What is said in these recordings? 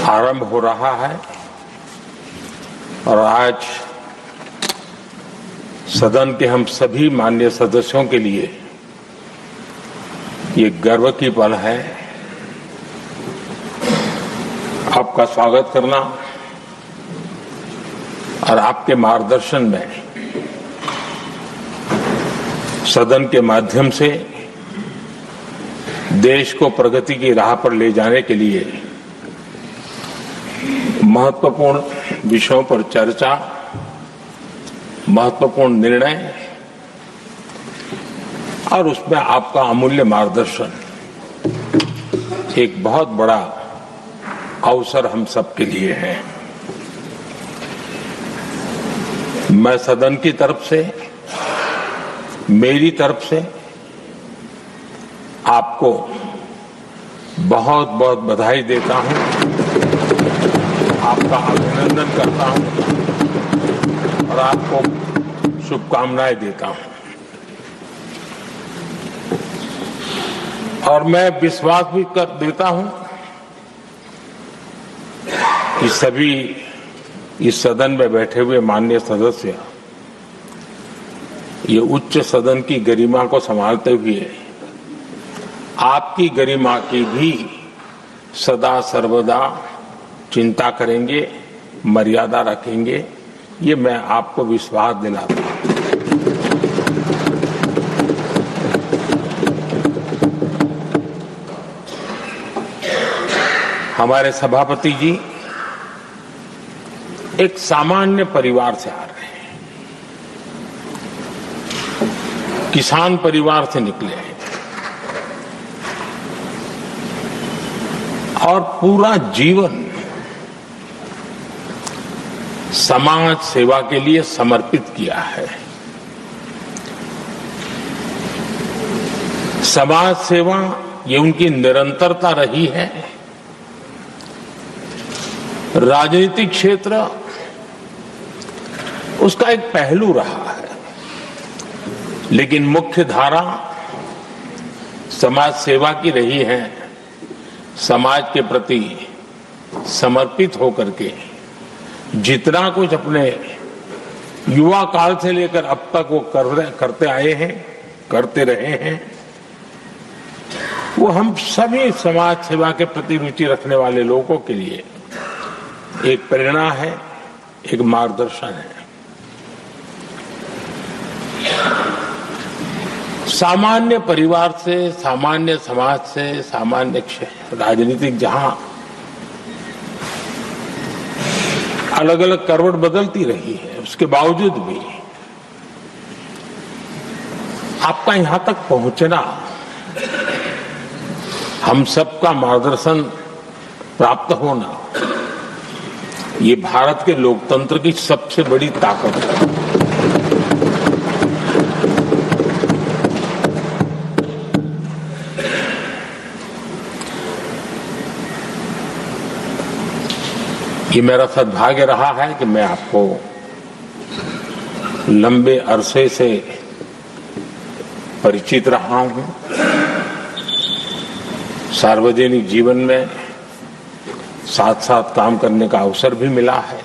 आरंभ हो रहा है और आज सदन के हम सभी माननीय सदस्यों के लिए ये गर्व की पल है आपका स्वागत करना और आपके मार्गदर्शन में सदन के माध्यम से देश को प्रगति की राह पर ले जाने के लिए महत्वपूर्ण विषयों पर चर्चा, महत्वपूर्ण निर्णय और उसमें आपका अमूल्य मार्गदर्शन एक बहुत बड़ा अवसर हम सबके लिए है। मैं सदन की तरफ से, मेरी तरफ से आपको बहुत बहुत बधाई देता हूं, आपका अभिनंदन करता हूं और आपको शुभकामनाएं देता हूं। और मैं विश्वास भी कर देता हूं कि सभी इस सदन में बैठे हुए माननीय सदस्य ये उच्च सदन की गरिमा को संभालते हुए आपकी गरिमा की भी सदा सर्वदा चिंता करेंगे, मर्यादा रखेंगे, ये मैं आपको विश्वास दिलाता हूं। हमारे सभापति जी एक सामान्य परिवार से आ रहे हैं, किसान परिवार से निकले हैं और पूरा जीवन समाज सेवा के लिए समर्पित किया है। समाज सेवा ये उनकी निरंतरता रही है। राजनीतिक क्षेत्र उसका एक पहलू रहा है, लेकिन मुख्य धारा समाज सेवा की रही है। समाज के प्रति समर्पित होकर के जितना कुछ अपने युवा काल से लेकर अब तक वो करते आए हैं, करते रहे हैं, वो हम सभी समाज सेवा के प्रति रुचि रखने वाले लोगों के लिए एक प्रेरणा है, एक मार्गदर्शन है। सामान्य परिवार से, सामान्य समाज से, सामान्य राजनीतिक जहां अलग अलग करवट बदलती रही है, उसके बावजूद भी आपका यहां तक पहुंचना, हम सबका मार्गदर्शन प्राप्त होना, ये भारत के लोकतंत्र की सबसे बड़ी ताकत है। ये मेरा सद्भाग्य रहा है कि मैं आपको लंबे अरसे से परिचित रहा हूं। सार्वजनिक जीवन में साथ साथ काम करने का अवसर भी मिला है।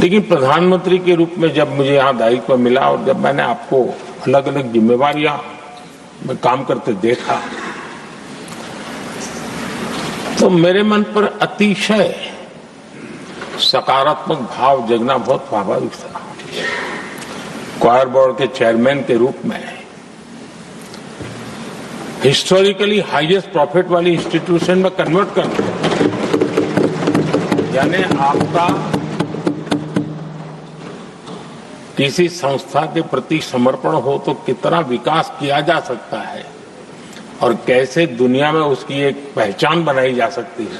लेकिन प्रधानमंत्री के रूप में जब मुझे यहां दायित्व मिला और जब मैंने आपको अलग अलग जिम्मेवारियां में काम करते देखा, तो मेरे मन पर अतिशय सकारात्मक भाव जगना बहुत स्वाभाविक था। क्वायर बोर्ड के चेयरमैन के रूप में हिस्टोरिकली हाईएस्ट प्रॉफिट वाली इंस्टीट्यूशन में कन्वर्ट करना, यानी आपका किसी संस्था के प्रति समर्पण हो तो कितना विकास किया जा सकता है और कैसे दुनिया में उसकी एक पहचान बनाई जा सकती है,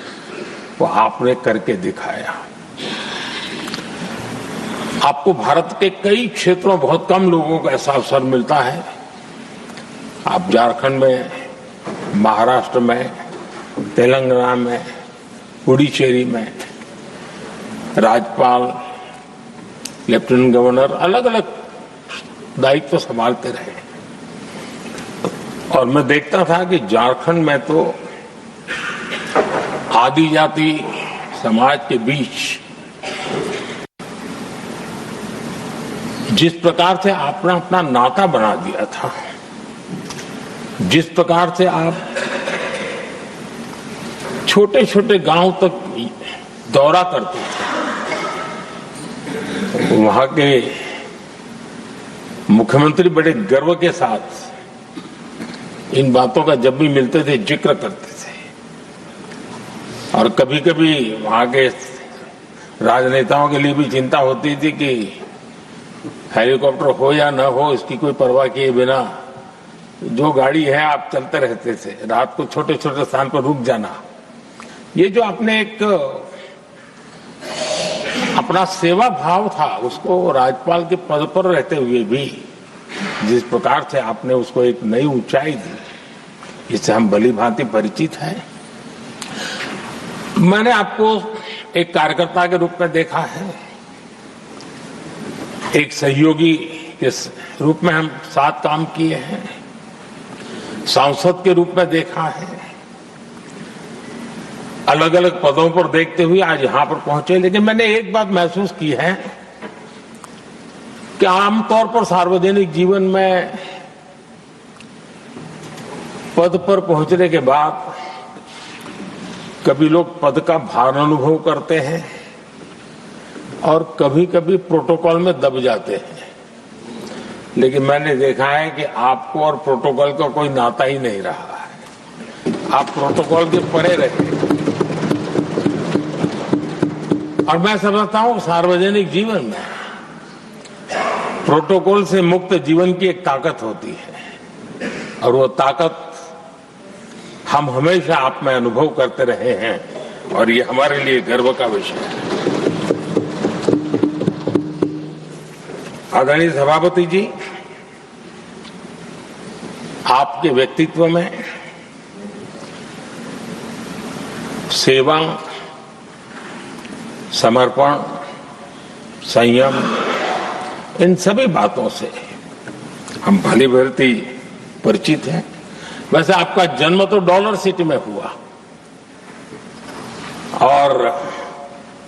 वो आपने करके दिखाया। आपको भारत के कई क्षेत्रों बहुत कम लोगों को ऐसा अवसर मिलता है। आप झारखंड में, महाराष्ट्र में, तेलंगाना में, पुडुचेरी में राज्यपाल, लेफ्टिनेंट गवर्नर अलग अलग दायित्व संभालते रहे। और मैं देखता था कि झारखंड में तो आदिजाति समाज के बीच जिस प्रकार से आपने अपना नाता बना दिया था, जिस प्रकार से आप छोटे छोटे गांव तक दौरा करते थे, वहां के मुख्यमंत्री बड़े गर्व के साथ इन बातों का जब भी मिलते थे जिक्र करते थे। और कभी कभी वहां के राजनेताओं के लिए भी चिंता होती थी कि हेलीकॉप्टर हो या न हो, इसकी कोई परवाह किए बिना जो गाड़ी है आप चलते रहते थे, रात को छोटे छोटे स्थान पर रुक जाना। ये जो आपने एक अपना सेवा भाव था, उसको राज्यपाल के पद पर रहते हुए भी जिस प्रकार से आपने उसको एक नई ऊंचाई दी, इससे हम भली भांति परिचित हैं। मैंने आपको एक कार्यकर्ता के रूप में देखा है, एक सहयोगी के रूप में हम साथ काम किए हैं, सांसद के रूप में देखा है, अलग अलग पदों पर देखते हुए आज यहां पर पहुंचे। लेकिन मैंने एक बात महसूस की है कि आमतौर पर सार्वजनिक जीवन में पद पर पहुंचने के बाद कभी लोग पद का भार अनुभव करते हैं और कभी कभी प्रोटोकॉल में दब जाते हैं। लेकिन मैंने देखा है कि आपको और प्रोटोकॉल का कोई नाता ही नहीं रहा है, आप प्रोटोकॉल के परे रहे। और मैं समझता हूं सार्वजनिक जीवन में प्रोटोकॉल से मुक्त जीवन की एक ताकत होती है, और वो ताकत हम हमेशा आप में अनुभव करते रहे हैं, और ये हमारे लिए गर्व का विषय है। आदरणीय सभापति जी, आपके व्यक्तित्व में सेवा, समर्पण, संयम, इन सभी बातों से हम भली भांति परिचित हैं। वैसे आपका जन्म तो डॉलर सिटी में हुआ और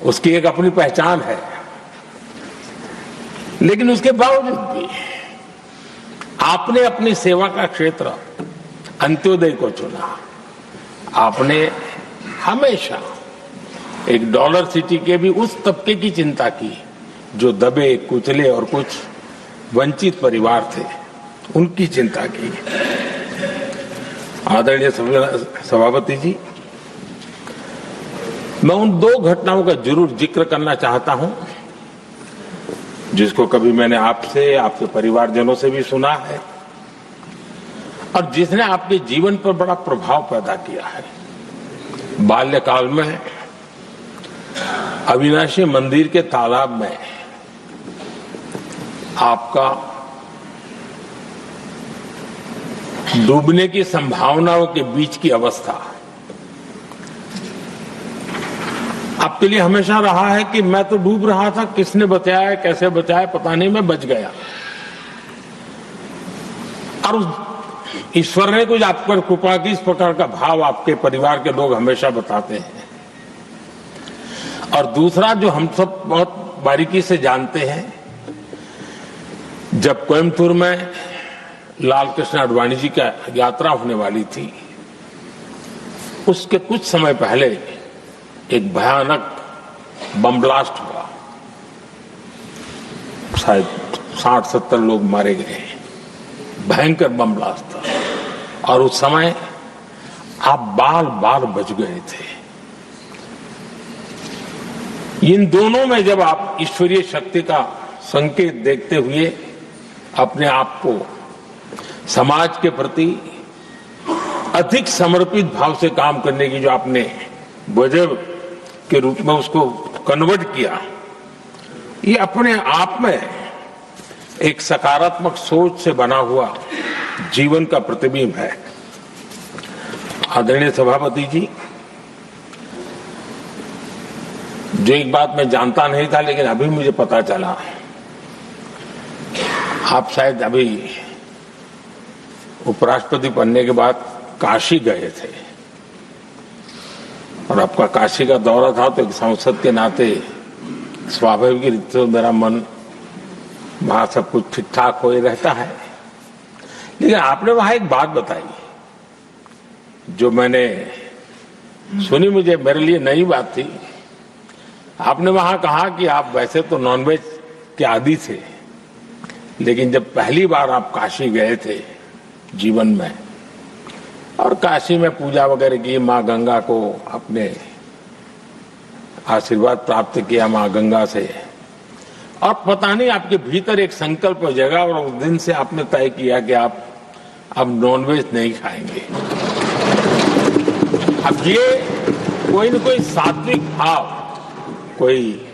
उसकी एक अपनी पहचान है, लेकिन उसके बावजूद भी आपने अपनी सेवा का क्षेत्र अंत्योदय को चुना। आपने हमेशा एक डॉलर सिटी के भी उस तबके की चिंता की जो दबे कुचले और कुछ वंचित परिवार थे, उनकी चिंता की। आदरणीय सभापति जी, मैं उन दो घटनाओं का जरूर जिक्र करना चाहता हूं जिसको कभी मैंने आपसे परिवारजनों से भी सुना है और जिसने आपके जीवन पर बड़ा प्रभाव पैदा किया है। बाल्यकाल में अविनाशी मंदिर के तालाब में आपका डूबने की संभावनाओं के बीच की अवस्था आपके लिए हमेशा रहा है कि मैं तो डूब रहा था, किसने बचाया, कैसे बचाया पता नहीं, मैं बच गया। और उस ईश्वर ने कुछ आप पर कृपा की, इस प्रकार का भाव आपके परिवार के लोग हमेशा बताते हैं। और दूसरा जो हम सब बहुत बारीकी से जानते हैं, जब कोयम्बतूर में लाल कृष्ण आडवाणी जी का यात्रा होने वाली थी, उसके कुछ समय पहले एक भयानक बम ब्लास्ट हुआ, शायद 60-70 लोग मारे गए। भयंकर बम ब्लास्ट था और उस समय आप बाल बाल बच गए थे। इन दोनों में जब आप ईश्वरीय शक्ति का संकेत देखते हुए अपने आप को समाज के प्रति अधिक समर्पित भाव से काम करने की जो आपने वजह के रूप में उसको कन्वर्ट किया, ये अपने आप में एक सकारात्मक सोच से बना हुआ जीवन का प्रतिबिंब है। आदरणीय सभापति जी, जो एक बात मैं जानता नहीं था लेकिन अभी मुझे पता चला, आप शायद अभी उपराष्ट्रपति बनने के बाद काशी गए थे और आपका काशी का दौरा था, तो एक सांसद के नाते स्वाभाविक रूप से मेरा मन वहां सब कुछ ठीक ठाक हो ही रहता है। लेकिन आपने वहां एक बात बताई जो मैंने सुनी, मुझे मेरे लिए नई बात थी। आपने वहां कहा कि आप वैसे तो नॉनवेज के आदी थे, लेकिन जब पहली बार आप काशी गए थे जीवन में और काशी में पूजा वगैरह की, माँ गंगा को अपने आशीर्वाद प्राप्त किया माँ गंगा से, और पता नहीं आपके भीतर एक संकल्प जगा और उस दिन से आपने तय किया कि आप अब नॉनवेज नहीं खाएंगे। अब ये कोई न कोई सात्विक भाव, कोई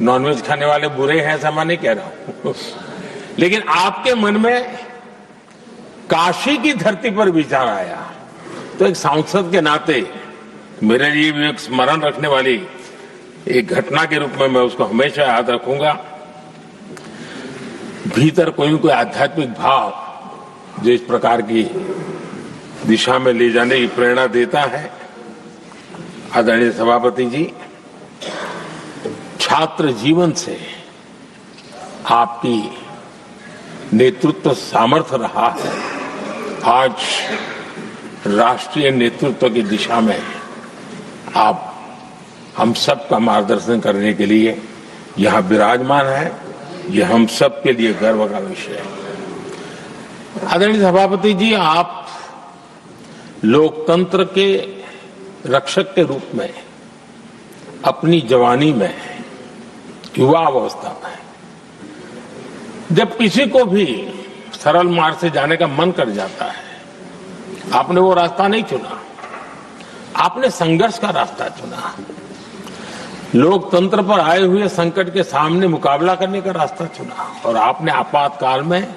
नॉनवेज खाने वाले बुरे हैं ऐसा मैं नहीं कह रहा हूं, लेकिन आपके मन में काशी की धरती पर विचार आया, तो एक सांसद के नाते मेरे लिए भी एक स्मरण रखने वाली एक घटना के रूप में मैं उसको हमेशा याद रखूंगा। भीतर कोई न कोई आध्यात्मिक भाव जो इस प्रकार की दिशा में ले जाने की प्रेरणा देता है। आदरणीय सभापति जी, छात्र जीवन से आपकी नेतृत्व सामर्थ्य रहा है। आज राष्ट्रीय नेतृत्व की दिशा में आप हम सब का मार्गदर्शन करने के लिए यहां विराजमान है, यह हम सब के लिए गर्व का विषय है। आदरणीय सभापति जी, आप लोकतंत्र के रक्षक के रूप में अपनी जवानी में, युवा अवस्था में, जब किसी को भी सरल मार्ग से जाने का मन कर जाता है, आपने वो रास्ता नहीं चुना, आपने संघर्ष का रास्ता चुना। लोकतंत्र पर आए हुए संकट के सामने मुकाबला करने का रास्ता चुना और आपने आपातकाल में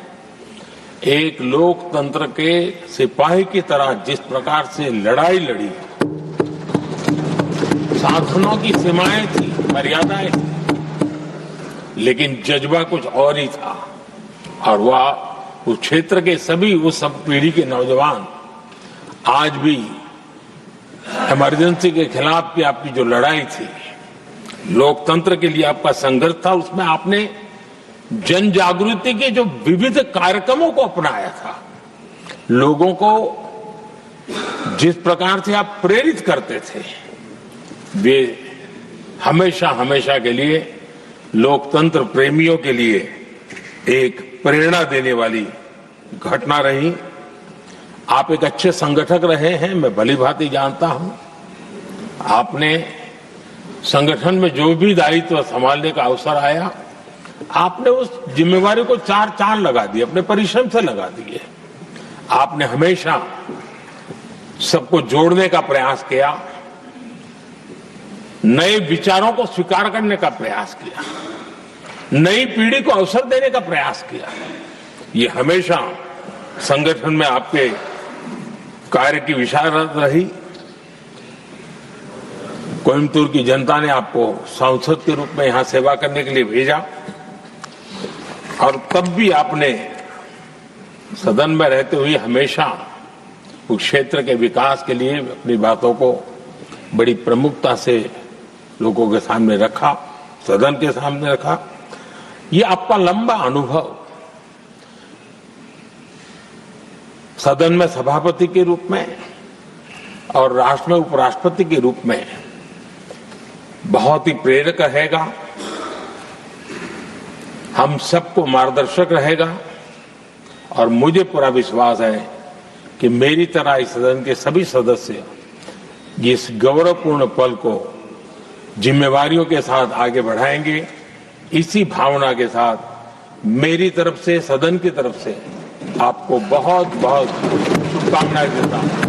एक लोकतंत्र के सिपाही की तरह जिस प्रकार से लड़ाई लड़ी, साधनों की सीमाएं थी, मर्यादाएं थी, लेकिन जज्बा कुछ और ही था। और वह उस क्षेत्र के सभी, उस सब पीढ़ी के नौजवान आज भी इमरजेंसी के खिलाफ की आपकी जो लड़ाई थी, लोकतंत्र के लिए आपका संघर्ष था, उसमें आपने जन जागृति के जो विविध कार्यक्रमों को अपनाया था, लोगों को जिस प्रकार से आप प्रेरित करते थे, वे हमेशा हमेशा के लिए लोकतंत्र प्रेमियों के लिए एक प्रेरणा देने वाली घटना रही। आप एक अच्छे संगठक रहे हैं, मैं भली भांति जानता हूं। आपने संगठन में जो भी दायित्व संभालने का अवसर आया, आपने उस जिम्मेवारी को चार चांद लगा दिए, अपने परिश्रम से लगा दिए। आपने हमेशा सबको जोड़ने का प्रयास किया, नए विचारों को स्वीकार करने का प्रयास किया, नई पीढ़ी को अवसर देने का प्रयास किया। ये हमेशा संगठन में आपके कार्य की विशारद रही। कोयम्बतूर की जनता ने आपको सांसद के रूप में यहां सेवा करने के लिए भेजा और तब भी आपने सदन में रहते हुए हमेशा उस क्षेत्र के विकास के लिए अपनी बातों को बड़ी प्रमुखता से लोगों के सामने रखा, सदन के सामने रखा। ये आपका लंबा अनुभव सदन में सभापति के रूप में और राष्ट्र में उपराष्ट्रपति के रूप में बहुत ही प्रेरक रहेगा, हम सबको मार्गदर्शक रहेगा। और मुझे पूरा विश्वास है कि मेरी तरह इस सदन के सभी सदस्य इस गौरवपूर्ण पल को जिम्मेवारियों के साथ आगे बढ़ाएंगे। इसी भावना के साथ मेरी तरफ से, सदन की तरफ से आपको बहुत बहुत शुभकामनाएं देता हूं।